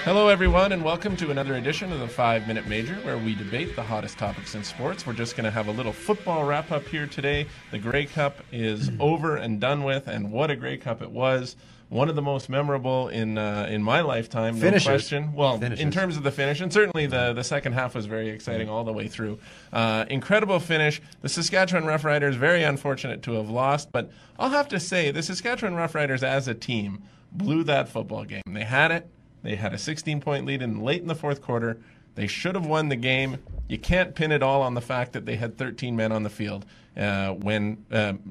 Hello, everyone, and welcome to another edition of the 5-Minute Major, where we debate the hottest topics in sports. We're just going to have a little football wrap-up here today. The Grey Cup is over and done with, and what a Grey Cup it was. One of the most memorable in my lifetime, no question. Well, in terms of the finish, and certainly the second half was very exciting all the way through. Incredible finish. The Saskatchewan Roughriders, very unfortunate to have lost, but I'll have to say, the Saskatchewan Roughriders as a team blew that football game. They had it. They had a 16-point lead late in the fourth quarter. They should have won the game. You can't pin it all on the fact that they had 13 men on the field when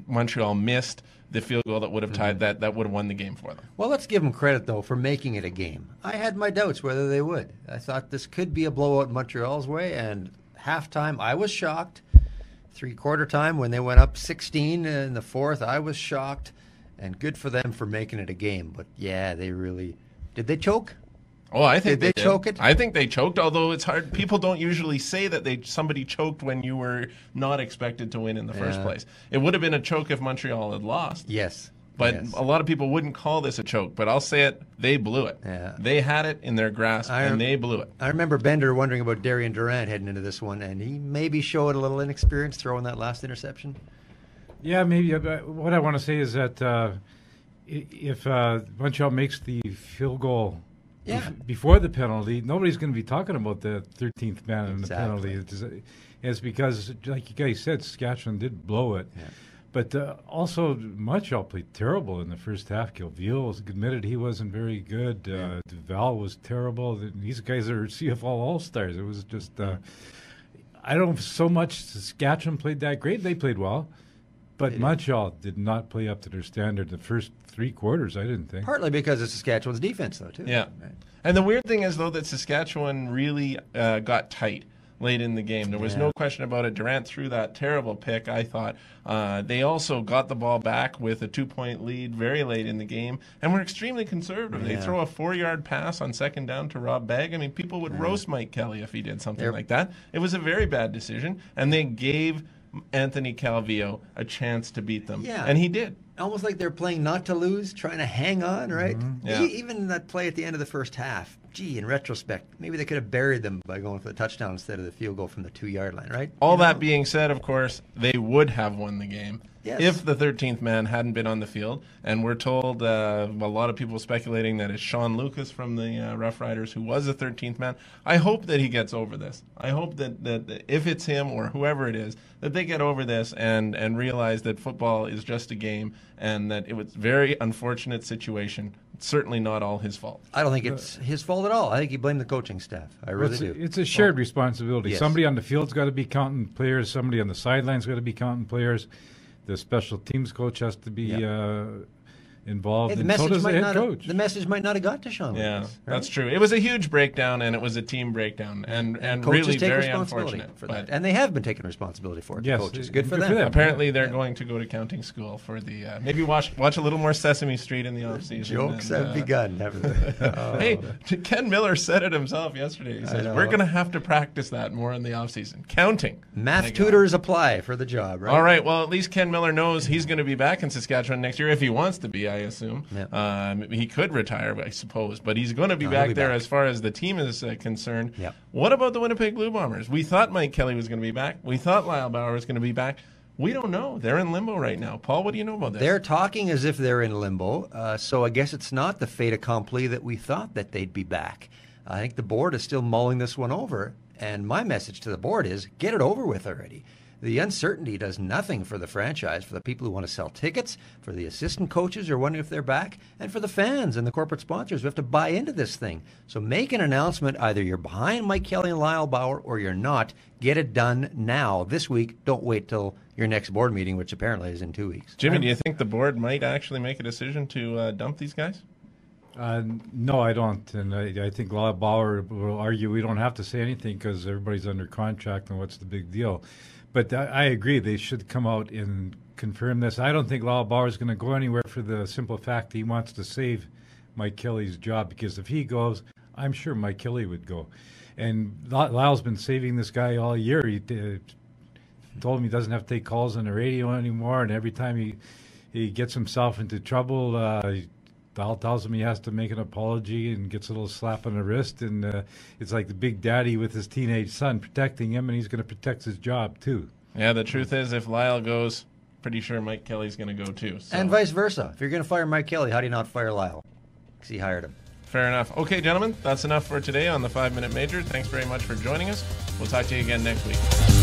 Montreal missed the field goal that would have tied that would have won the game for them. Well, let's give them credit, though, for making it a game. I had my doubts whether they would. I thought this could be a blowout Montreal's way, and halftime, I was shocked. Three-quarter time, when they went up 16 in the fourth, I was shocked, and good for them for making it a game. But, yeah, they really... Did they choke? Oh, I think they choke it? I think they choked, although it's hard. People don't usually say that somebody choked when you were not expected to win in the first place. It would have been a choke if Montreal had lost. Yes. But yes. A lot of people wouldn't call this a choke, but I'll say it, they blew it. Yeah. They had it in their grasp, and they blew it. I remember Bender wondering about Darian Durant heading into this one, and he maybe showed a little inexperience throwing that last interception. Yeah, maybe. What I want to say is that if Montreal makes the field goal before the penalty, nobody's going to be talking about the 13th man and the penalty. It's because, like you guys said, Saskatchewan did blow it. Yeah. But also, Montreal played terrible in the first half. Gilville admitted he wasn't very good. Duval was terrible. These guys are CFL All-Stars. It was just, I don't know so much Saskatchewan played that great. They played well. But Montreal did not play up to their standard the first three quarters, I didn't think. Partly because of Saskatchewan's defense, though, too. Yeah. Right. And the weird thing is, though, that Saskatchewan really got tight late in the game. There was no question about it. Durant threw that terrible pick, I thought. They also got the ball back with a 2-point lead very late in the game, and were extremely conservative. They throw a 4-yard pass on second down to Rob Bagg. I mean, people would roast Mike Kelly if he did something like that. It was a very bad decision, and they gave Anthony Calvillo a chance to beat them. Yeah. And he did. Almost like they're playing not to lose, trying to hang on, right? Mm-hmm. Yeah. Even that play at the end of the first half, in retrospect, maybe they could have buried them by going for the touchdown instead of the field goal from the 2-yard line, right? All that being said, of course, they would have won the game if the 13th man hadn't been on the field. And we're told, a lot of people speculating that it's Sean Lucas from the Rough Riders who was the 13th man. I hope that he gets over this. I hope that if it's him or whoever it is, that they get over this and realize that football is just a game and that it was a very unfortunate situation. It's certainly not all his fault. I don't think it's his fault at all. I think he blamed the coaching staff. I really do. It's a shared responsibility. Yes. Somebody on the field's got to be counting players. Somebody on the sideline's got to be counting players. The special teams coach has to be involved, and so does the head coach. The message might not have got to Sean Lucas. Yeah, that's true. It was a huge breakdown, and it was a team breakdown, and really very unfortunate for that. And they have been taking responsibility for it. Yes, the coaches. Good for them. Apparently, they're going to go to counting school for the maybe watch a little more Sesame Street in the off season. Jokes have begun, haven't they? Hey, Ken Miller said it himself yesterday. He says we're going to have to practice that more in the off season. Counting. Math tutors apply for the job, right? All right. Well, at least Ken Miller knows he's going to be back in Saskatchewan next year if he wants to be. I assume. Yep. He could retire, I suppose, but he's going to be back there as far as the team is concerned. Yep. What about the Winnipeg Blue Bombers? We thought Mike Kelly was going to be back. We thought Lyle Bauer was going to be back. We don't know. They're in limbo right now. Paul, what do you know about this? They're talking as if they're in limbo, so I guess it's not the fait accompli that we thought that they'd be back. I think the board is still mulling this one over, and my message to the board is get it over with already. The uncertainty does nothing for the franchise, for the people who want to sell tickets, for the assistant coaches who are wondering if they're back, and for the fans and the corporate sponsors who have to buy into this thing. So make an announcement. Either you're behind Mike Kelly and Lyle Bauer or you're not. Get it done now, this week. Don't wait till your next board meeting, which apparently is in 2 weeks. Jimmy, do you think the board might actually make a decision to dump these guys? No, I don't. And I think Lyle Bauer will argue we don't have to say anything because everybody's under contract and what's the big deal. But I agree. They should come out and confirm this. I don't think Lyle Bauer is going to go anywhere for the simple fact that he wants to save Mike Kelly's job, because if he goes, I'm sure Mike Kelly would go. And Lyle's been saving this guy all year. He told him he doesn't have to take calls on the radio anymore, and every time he gets himself into trouble, Lyle tells him he has to make an apology and gets a little slap on the wrist. And it's like the big daddy with his teenage son protecting him, and he's going to protect his job, too. Yeah, the truth is, if Lyle goes, pretty sure Mike Kelly's going to go, too. So. And vice versa. If you're going to fire Mike Kelly, how do you not fire Lyle? Because he hired him. Fair enough. Okay, gentlemen, that's enough for today on the 5 Minute Major. Thanks very much for joining us. We'll talk to you again next week.